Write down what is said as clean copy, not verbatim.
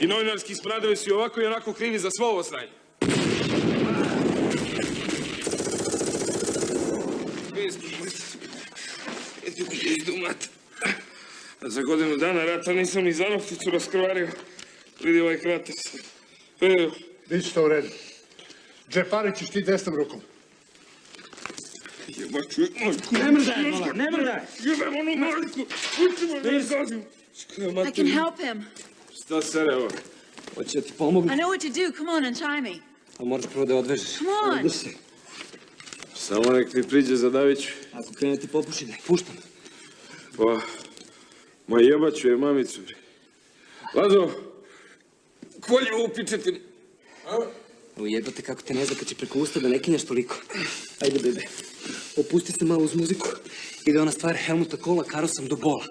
Ti novinarski smradovi su i ovako i onako krivi za svo ovo sranje. Za godinu dana rata nisam ni zanokticu raskrvario. Vidi ovaj krater. Biće to u redu. Džepari ćeš ti desnom rukom. Jebaču, majku. Ne mrdaj, mola, ne mrdaj. Jebem onu majku. Učimo da izgazim. I can help him. Šta sere ovo? Hoće da ti pomogu. I know what to do. Come on and tie me. Ali moraš prvo da je odvežeš. Come on. Drži se. Samo nek mi priđe za Daviću. Ako krene ti popuši, da ih puštam. Pa, ma jebaću je mamicu. Lazo, kolje u pičetinu. Ujebate kako te ne zakači preko usta da ne kinješ toliko. Ajde, bebe. Opusti se malo uz muziku. Ide ona stvar Helmuta Kohla, Karosom do bola.